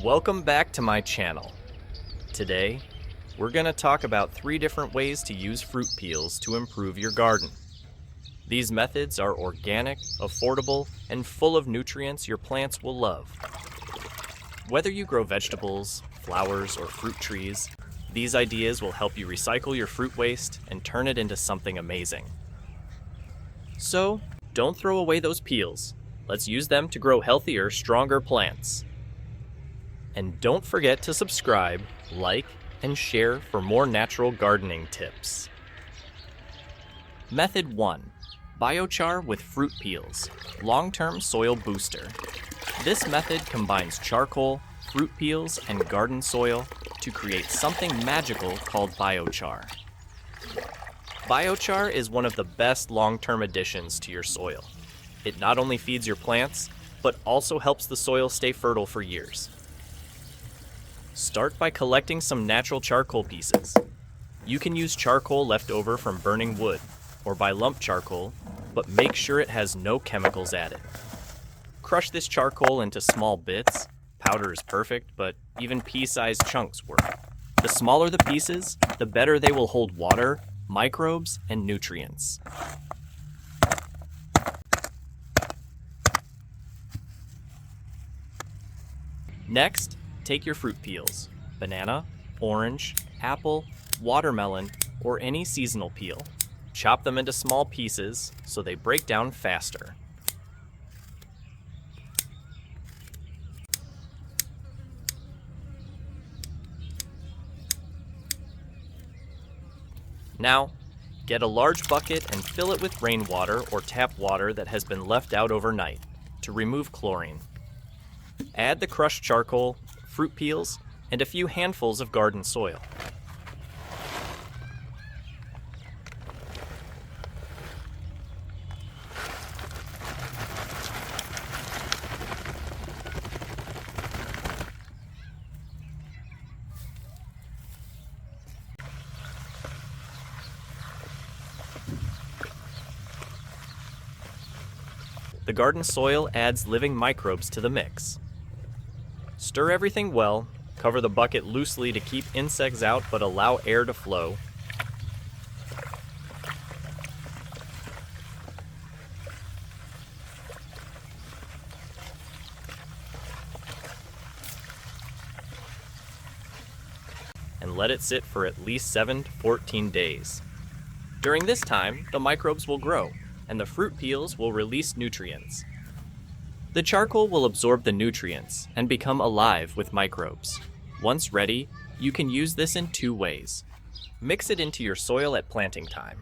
Welcome back to my channel. Today, we're going to talk about 3 different ways to use fruit peels to improve your garden. These methods are organic, affordable, and full of nutrients your plants will love. Whether you grow vegetables, flowers, or fruit trees, these ideas will help you recycle your fruit waste and turn it into something amazing. So, don't throw away those peels. Let's use them to grow healthier, stronger plants. And don't forget to subscribe, like, and share for more natural gardening tips. Method 1. Biochar with fruit peels, long-term soil booster. This method combines charcoal, fruit peels, and garden soil to create something magical called biochar. Biochar is one of the best long-term additions to your soil. It not only feeds your plants, but also helps the soil stay fertile for years. Start by collecting some natural charcoal pieces. You can use charcoal left over from burning wood, or buy lump charcoal, but make sure it has no chemicals added. Crush this charcoal into small bits. Powder is perfect, but even pea-sized chunks work. The smaller the pieces, the better they will hold water, microbes, and nutrients. Next, take your fruit peels, banana, orange, apple, watermelon, or any seasonal peel. Chop them into small pieces so they break down faster. Now, get a large bucket and fill it with rainwater or tap water that has been left out overnight to remove chlorine. Add the crushed charcoal, fruit peels, and a few handfuls of garden soil. The garden soil adds living microbes to the mix. Stir everything well, cover the bucket loosely to keep insects out but allow air to flow. And let it sit for at least 7 to 14 days. During this time, the microbes will grow, and the fruit peels will release nutrients. The charcoal will absorb the nutrients and become alive with microbes. Once ready, you can use this in 2 ways. Mix it into your soil at planting time.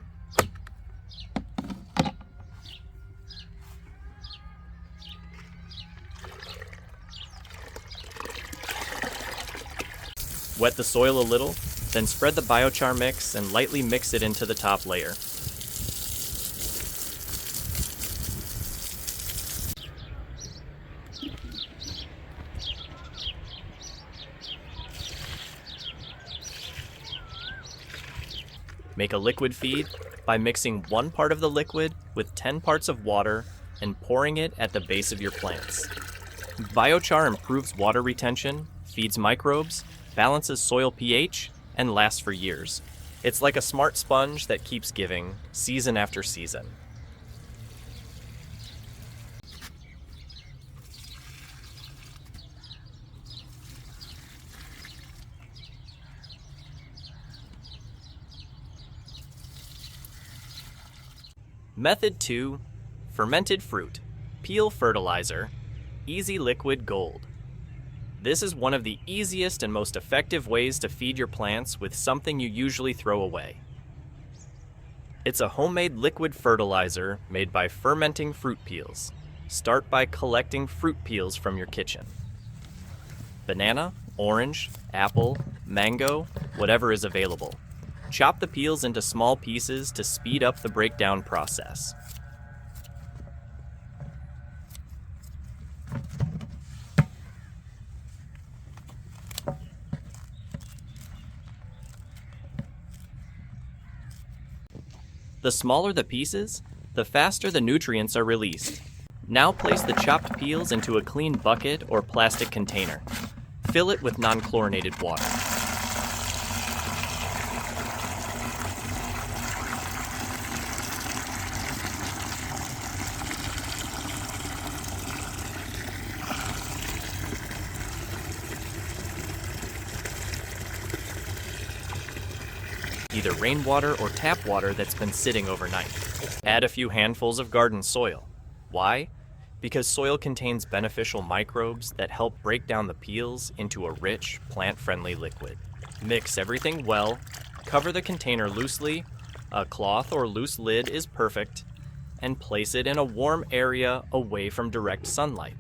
Wet the soil a little, then spread the biochar mix and lightly mix it into the top layer. Make a liquid feed by mixing 1 part of the liquid with 10 parts of water and pouring it at the base of your plants. Biochar improves water retention, feeds microbes, balances soil pH, and lasts for years. It's like a smart sponge that keeps giving, season after season. Method 2. Fermented fruit. Peel fertilizer. Easy liquid gold. This is one of the easiest and most effective ways to feed your plants with something you usually throw away. It's a homemade liquid fertilizer made by fermenting fruit peels. Start by collecting fruit peels from your kitchen. Banana, orange, apple, mango, whatever is available. Chop the peels into small pieces to speed up the breakdown process. The smaller the pieces, the faster the nutrients are released. Now place the chopped peels into a clean bucket or plastic container. Fill it with non-chlorinated water. Either rainwater or tap water that's been sitting overnight. Add a few handfuls of garden soil. Why? Because soil contains beneficial microbes that help break down the peels into a rich, plant-friendly liquid. Mix everything well, cover the container loosely, a cloth or loose lid is perfect, and place it in a warm area away from direct sunlight.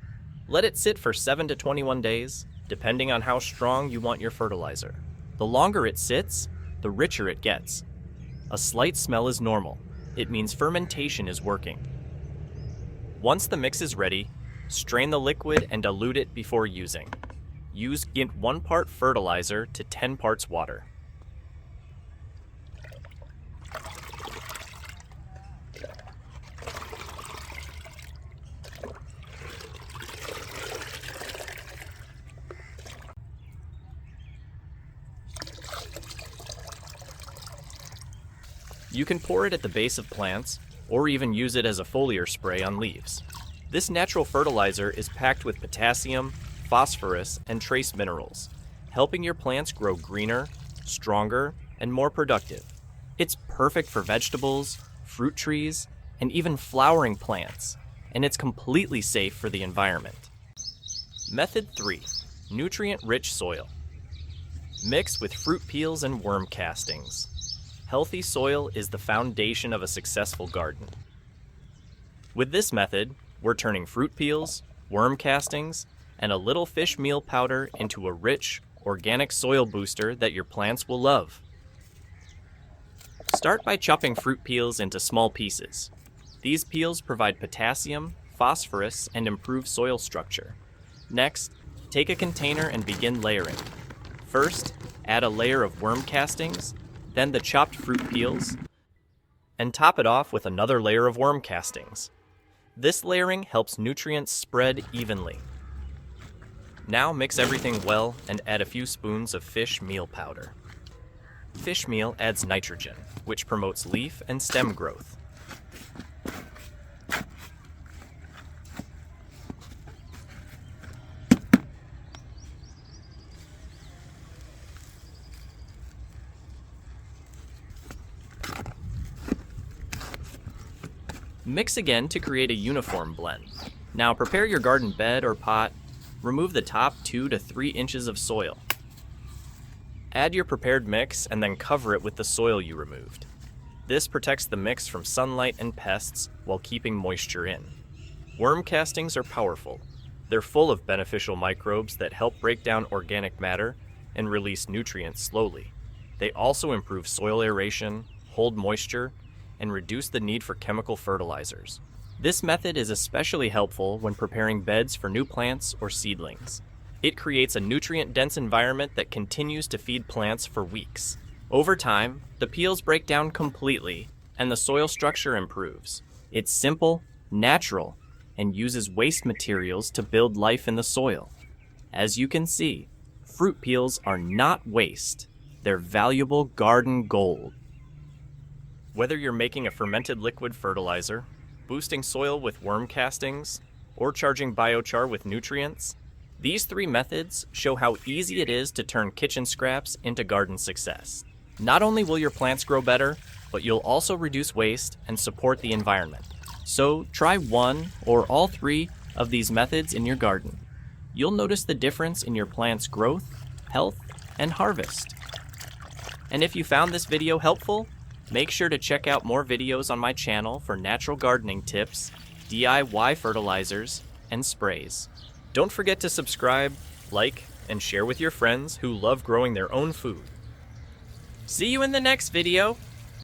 Let it sit for 7 to 21 days, depending on how strong you want your fertilizer. The longer it sits, the richer it gets. A slight smell is normal. It means fermentation is working. Once the mix is ready, strain the liquid and dilute it before using. Use 1 part fertilizer to 10 parts water. You can pour it at the base of plants, or even use it as a foliar spray on leaves. This natural fertilizer is packed with potassium, phosphorus, and trace minerals, helping your plants grow greener, stronger, and more productive. It's perfect for vegetables, fruit trees, and even flowering plants, and it's completely safe for the environment. Method 3. Nutrient-rich soil. Mix with fruit peels and worm castings. Healthy soil is the foundation of a successful garden. With this method, we're turning fruit peels, worm castings, and a little fish meal powder into a rich, organic soil booster that your plants will love. Start by chopping fruit peels into small pieces. These peels provide potassium, phosphorus, and improve soil structure. Next, take a container and begin layering. First, add a layer of worm castings, then the chopped fruit peels, and top it off with another layer of worm castings. This layering helps nutrients spread evenly. Now mix everything well and add a few spoons of fish meal powder. Fish meal adds nitrogen, which promotes leaf and stem growth. Mix again to create a uniform blend. Now prepare your garden bed or pot. Remove the top 2 to 3 inches of soil. Add your prepared mix and then cover it with the soil you removed. This protects the mix from sunlight and pests while keeping moisture in. Worm castings are powerful. They're full of beneficial microbes that help break down organic matter and release nutrients slowly. They also improve soil aeration, hold moisture, and reduce the need for chemical fertilizers. This method is especially helpful when preparing beds for new plants or seedlings. It creates a nutrient-dense environment that continues to feed plants for weeks. Over time, the peels break down completely, and the soil structure improves. It's simple, natural, and uses waste materials to build life in the soil. As you can see, fruit peels are not waste. They're valuable garden gold. Whether you're making a fermented liquid fertilizer, boosting soil with worm castings, or charging biochar with nutrients, these 3 methods show how easy it is to turn kitchen scraps into garden success. Not only will your plants grow better, but you'll also reduce waste and support the environment. So try 1 or all 3 of these methods in your garden. You'll notice the difference in your plant's growth, health, and harvest. And if you found this video helpful, make sure to check out more videos on my channel for natural gardening tips, DIY fertilizers, and sprays. Don't forget to subscribe, like, and share with your friends who love growing their own food. See you in the next video!